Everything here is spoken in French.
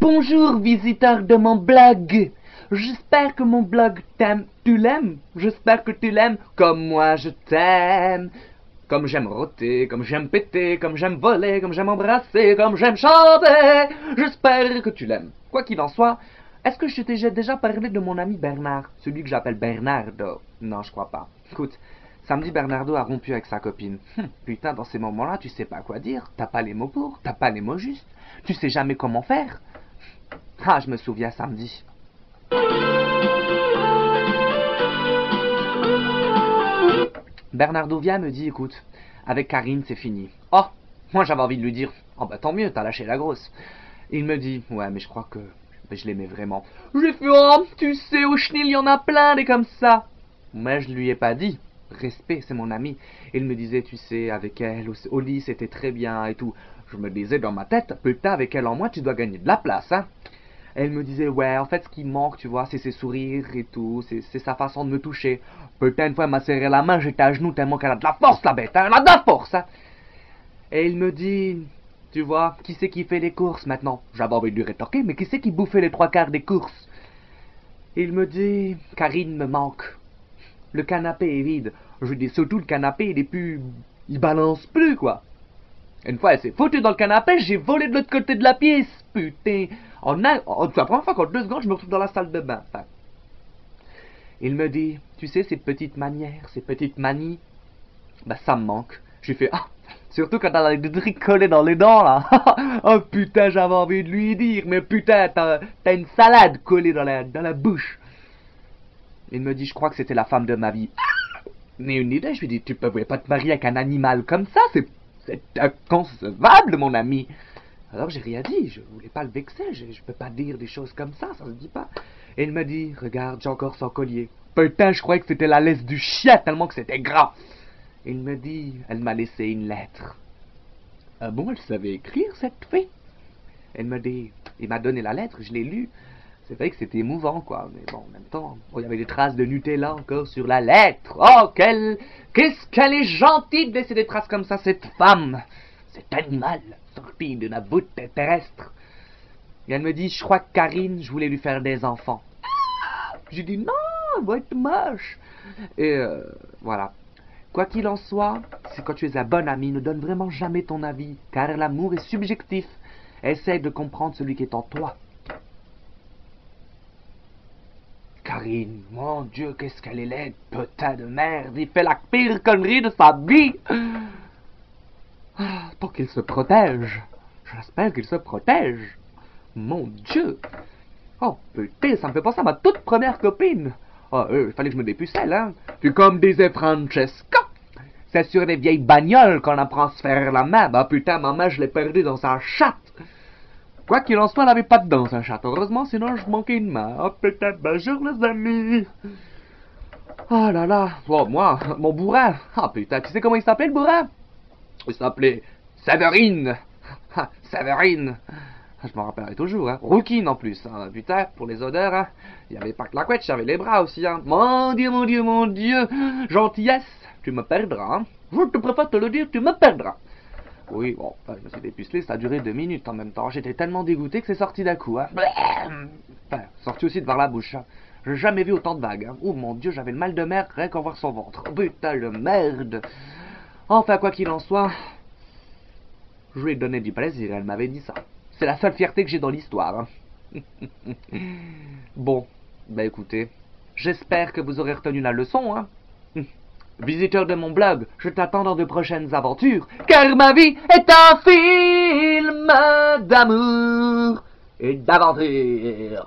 Bonjour visiteur de mon blog. J'espère que mon blog t'aime. Tu l'aimes? J'espère que tu l'aimes comme moi je t'aime. Comme j'aime rôter, comme j'aime péter, comme j'aime voler, comme j'aime embrasser, comme j'aime chanter. J'espère que tu l'aimes. Quoi qu'il en soit, est-ce que je t'ai déjà parlé de mon ami Bernard? Celui que j'appelle Bernardo. Non, je crois pas. Écoute, samedi Bernardo a rompu avec sa copine. Putain, dans ces moments-là, tu sais pas quoi dire. T'as pas les mots pour, t'as pas les mots justes. Tu sais jamais comment faire. Ah, je me souviens samedi. Bernardo vient me dit, écoute, avec Karine c'est fini. Oh, moi j'avais envie de lui dire, oh bah tant mieux, t'as lâché la grosse. Il me dit, ouais mais je crois que je l'aimais vraiment. J'ai fait, oh, tu sais, au chenil, il y en a plein des comme ça. Mais je lui ai pas dit, respect, c'est mon ami. Il me disait, tu sais, avec elle, au lit c'était très bien et tout. Je me disais dans ma tête, putain, avec elle en moi, tu dois gagner de la place, hein. Elle me disait, ouais, en fait, ce qui me manque, tu vois, c'est ses sourires et tout, c'est sa façon de me toucher. Putain, une fois, elle m'a serré la main, j'étais à genoux tellement qu'elle a de la force, la bête, hein, elle a de la force, hein. Et il me dit, tu vois, qui c'est qui fait les courses maintenant? J'avais envie de lui rétorquer, mais qui c'est qui bouffait les 3/4 des courses? Il me dit, Karine me manque. Le canapé est vide. Je dis, surtout le canapé, il balance plus, quoi. Une fois, elle s'est foutue dans le canapé, j'ai volé de l'autre côté de la pièce, putain. C'est la première fois qu'en 2 secondes, je me retrouve dans la salle de bain. Enfin, il me dit, tu sais, ces petites manières, ces petites manies, bah ça me manque. J'ai fait, ah, surtout quand elle a des trucs collés dans les dents, là. Oh putain, j'avais envie de lui dire, mais putain, t'as une salade collée dans la bouche. Il me dit, je crois que c'était la femme de ma vie. Mais une idée, je lui dis, tu peux pas te marier avec un animal comme ça, c'est inconcevable, mon ami. Alors j'ai rien dit, je voulais pas le vexer, je peux pas dire des choses comme ça se dit pas. Et il me dit, regarde, j'ai encore son collier. Putain, je croyais que c'était la laisse du chien, tellement que c'était gras. Il me dit, elle m'a laissé une lettre. Ah bon, elle savait écrire, cette fille? Elle me dit, il m'a donné la lettre, je l'ai lue. C'est vrai que c'était émouvant, quoi, mais bon, en même temps, il y avait des traces de Nutella encore sur la lettre. Oh, qu'est-ce qu'elle est gentille de laisser des traces comme ça, cette femme, cet animal sorti de la voûte terrestre. Et elle me dit, je crois que Karine, je voulais lui faire des enfants. J'ai dit, non, elle va être moche. Et voilà. Quoi qu'il en soit, c'est quand tu es un bon ami, ne donne vraiment jamais ton avis, car l'amour est subjectif. Essaye de comprendre celui qui est en toi. Karine, mon Dieu, qu'est-ce qu'elle est laide, putain de merde, il fait la pire connerie de sa vie. Ah, pour qu'il se protège. J'espère qu'il se protège. Mon Dieu. Oh putain, ça me fait penser à ma toute première copine. Oh, il fallait que je me dépucelle, hein. Puis comme disait Francesca, c'est sur les vieilles bagnoles qu'on apprend à se faire la main. Bah putain, ma main, je l'ai perdue dans sa chatte. Quoi qu'il en soit, elle n'avait pas de dents, sa chatte. Heureusement, sinon je manquais une main. Oh putain, bonjour les amis. Oh là là. Oh, moi, mon bourrin. Ah putain, tu sais comment il s'appelait le bourrin? Il s'appelait Séverine. Séverine. Je m'en rappellerai toujours, hein. Rouquine en plus, hein. Putain, pour les odeurs, hein. Il n'y avait pas que la couette, j'avais les bras aussi, hein. Mon Dieu, mon Dieu, mon Dieu. Gentillesse, tu me perdras, hein. Je te préfère te le dire, tu me perdras. Oui, bon, je me suis dépucelé, ça a duré 2 minutes en même temps. J'étais tellement dégoûté que c'est sorti d'un coup, hein. Enfin, sorti aussi de par la bouche, hein. J'ai jamais vu autant de vagues, hein. Oh mon Dieu, j'avais le mal de mer rien qu'en voir son ventre. Putain de merde. Enfin, quoi qu'il en soit, je lui ai donné du plaisir, elle m'avait dit ça. C'est la seule fierté que j'ai dans l'histoire. Hein. Bon, bah écoutez, j'espère que vous aurez retenu la leçon, hein. Visiteur de mon blog, je t'attends dans de prochaines aventures, car ma vie est un film d'amour et d'aventure.